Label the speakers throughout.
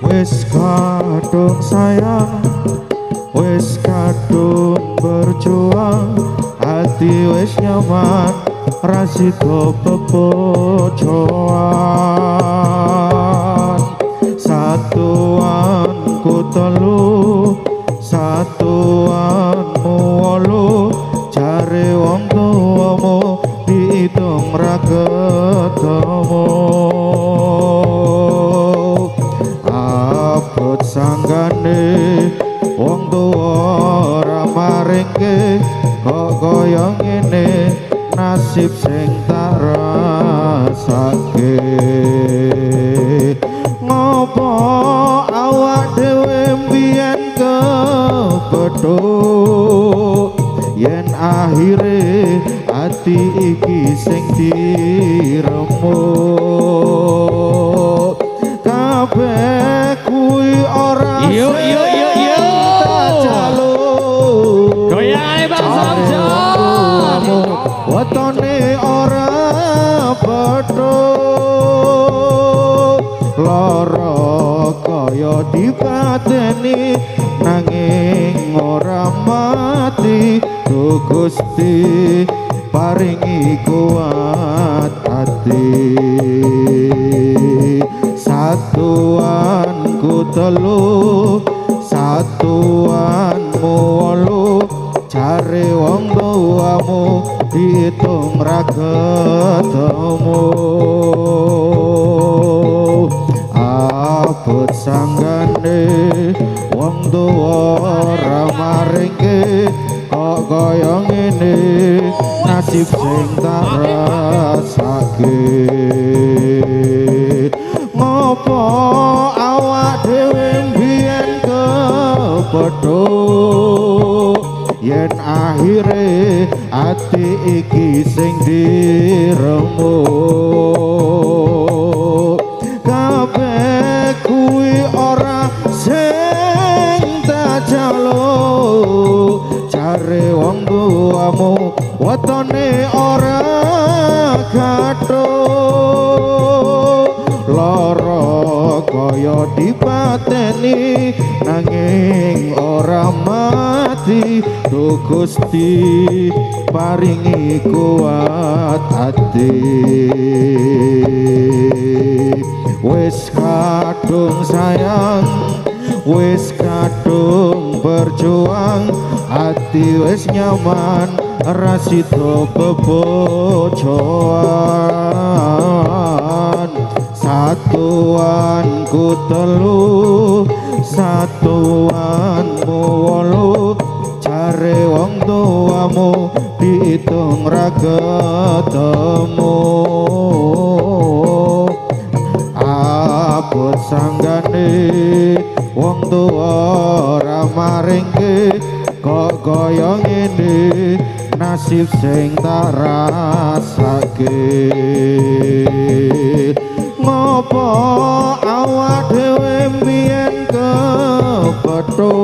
Speaker 1: Wis kadung sayang, wis kadung berjuang, hati wis nyaman, rasiko pepocoan. Satuanku telu, satuanmu wolu, jare wong tuamu diitung ra ketemu. Abot sanggane wong tuwa ora maringke, kok kaya ngene nasib sing tak rasake. Ngopo awak dhewe mbiyen kepethuk, yen akhire ati iki sing diremuk. Kabeh kuwi ora tak jaluk,
Speaker 2: goyangane Bang Samjo
Speaker 1: wetone ora petuk. Lara kaya dipateni nanging ora mati. Duh Gusti paringi kuat ati. Satuanku telu, satuanmu wolu, jare wong tuamu diitung ra ketemu. Abot sanggane wong tuwa ora maringke, kok kaya ngene nasib sing tak rasake. Ngopo awak dhewe mbiyen kepethuk, yen akhire ati iki sing diremuk. Kabeh kuwi ora sing tak jaluk, jare wong tuamu wetone ora kathuk. Lara kaya dipateni nanging ora mati. Duh Gusti paringi kuat ati. Wis kadung sayang, wis kadung berjuang, hati wis nyaman, rasida bebojoan. Satuanku telu, satuanmu wolu, jare wong tuamu diitung ra ketemu. Abot sanggane wong tuwa ora maringke, kok kaya ngene nasib sing tak rasake. Ngopo awak dhewe mbiyen kepethuk,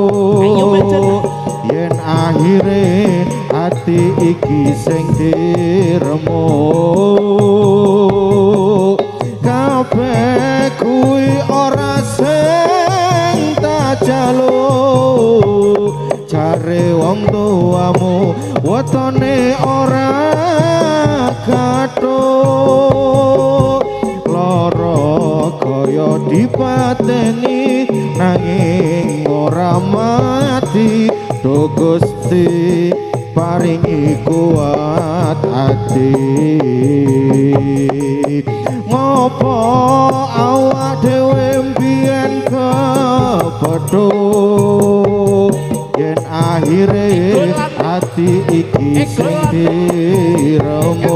Speaker 1: yen akhire ati iki sing diremuk. Kabeh kuwi ora sing tak jaluk, jare wong tuamu wetone ora kathuk. Lara kaya dipateni nanging ora mati. Duh Gusti paringi kuat ati. Ngopo awak dhewe mbiyen kepethuk, yen akhire ati iki sing diremuk.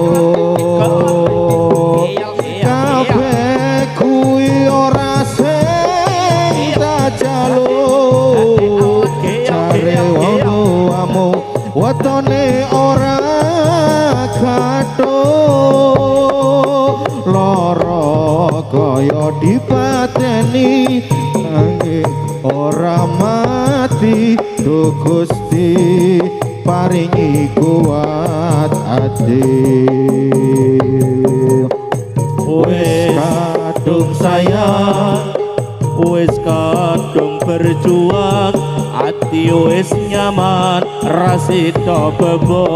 Speaker 1: Kabeh kuwi ora sing tak jaluk, jare wong tuamu wetone ora kathuk. Lara kaya dipateni nanging ora mati. Duh Gusti paringi kuat ati. Wis kadung sayang, wis
Speaker 2: wis nyaman rasida bebocoan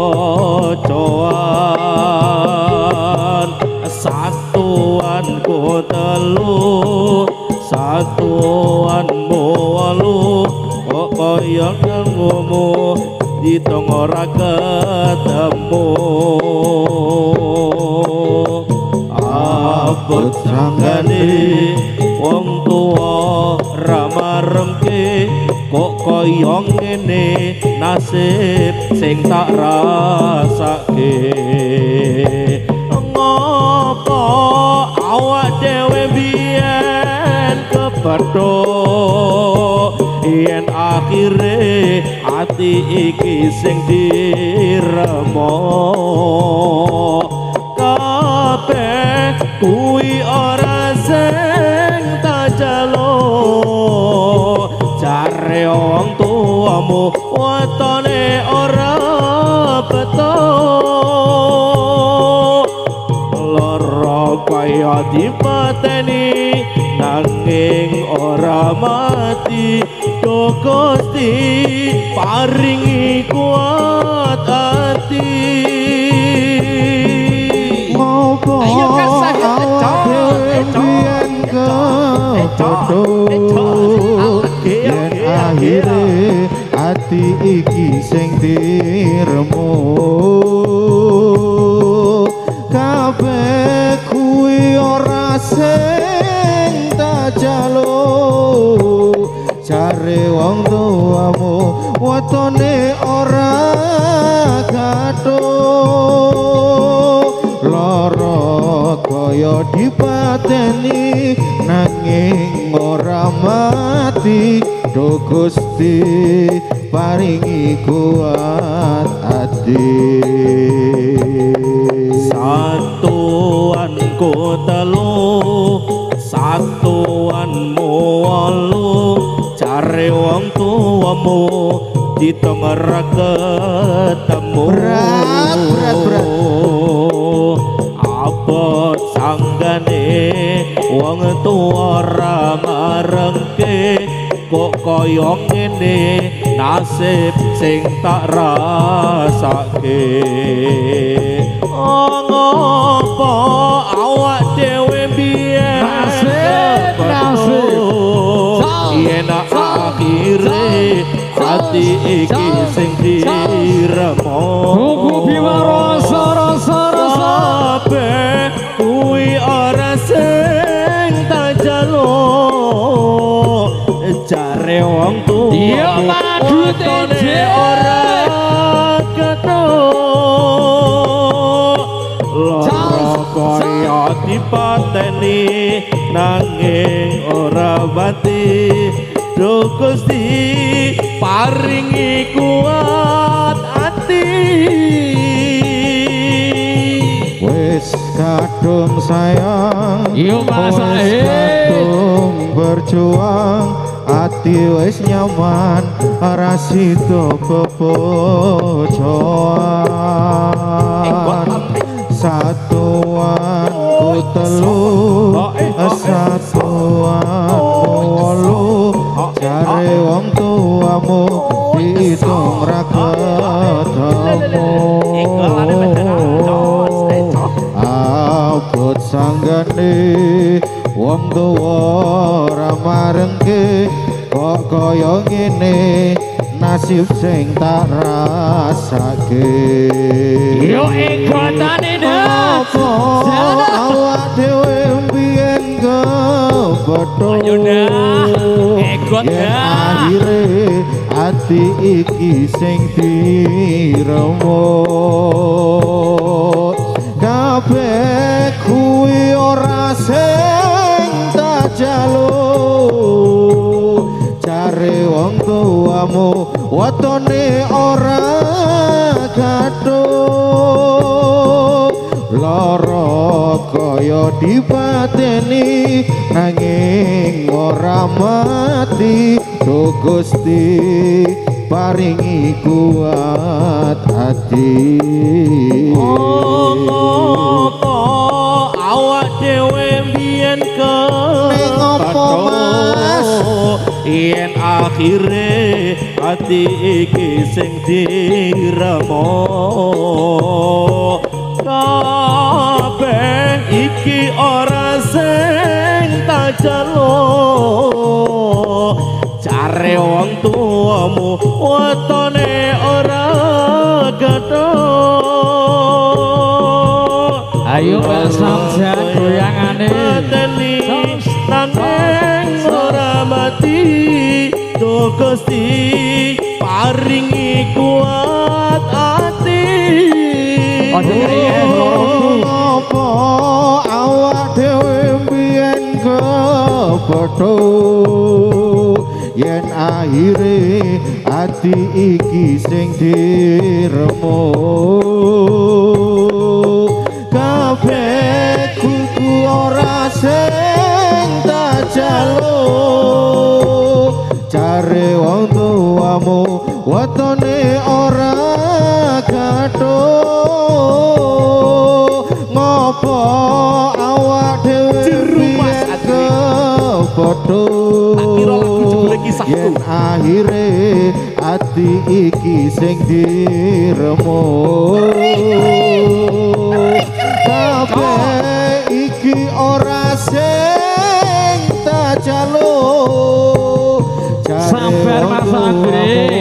Speaker 2: satuan ku telu satuanmu walu kok kaya ngomu ditong ora ketemu abot sanggane wong tuwa ramarengke kok kaya ngene nasib sing tak rasake ngopo awak dhewe biyen kepethuk yen akhire ati iki sing diremo kabeh kuwi ora sing tak jaluk jare wong tuamu wetone ora betul lara kaya dipateni nanging ora mati do Gusti paringi kuat ati
Speaker 1: ngopo awak dhewe biyen kepethuk yen akhire ati iki sing diremu kabeh kuwi ora sing tak jaluk jare wong tuamu wetone ora gathuk lara kaya dipateni nanging ora mati do Gusti paringi kuat ati satuanku telu satuanmu walu jare wong tuamu ditong ora ketemu berat abot sanggane wong tuwa ramarengke kok kaya ngene nasib sing tak rasake ngopo awak dhewe biyen nasib yen akhire ati iki sing diremo kabeh kuwi ora sing tak jaluk jare wong tuwa wetone ora ketok lara kaya dipateni nanging ora mati do Gusti paringi kuat ati wis kadung sayang
Speaker 3: yo masae
Speaker 1: kadung berjuang ati wis nyaman rasida bebocoan satuan ku telu satuan wolu jare wong tuamu diitung ra ketemu abot sanggane wong tuwa ramarengke kok kaya ngene nasib sing tak rasake
Speaker 3: yo ekotane
Speaker 1: apa awak dhewe mbiyen kepethuk
Speaker 3: ekot
Speaker 1: akhire ati iki sing diremut kabeh kuwi ora sing tak jaluk jare wong tuamu wetone ora gathuk lara kaya dipateni nanging ora mati do Gusti paringi kuat hati
Speaker 2: ngopo awak dhewe mbiyen
Speaker 1: ngopo Mas
Speaker 2: yen akhire ati iki sing diremo kabeh iki ora sing tak jaluk jare wong tuamu wetone ora gathuk
Speaker 3: Ayo sampeyan goyangane
Speaker 2: mateni nanging ora mati do Gusti paringi kuat ati
Speaker 1: apa awak dhewe mbiyen kepethuk yen akhire ati iki sing diremuk kabeh kuku ora sing tak jaluk jare wong tuamu wetone ora gathuk ngopo awak dhewe kepethuk yen akhire ati iki sing diremuk kabeh iki ora sing tak jaluk
Speaker 3: Sampai Mas Andre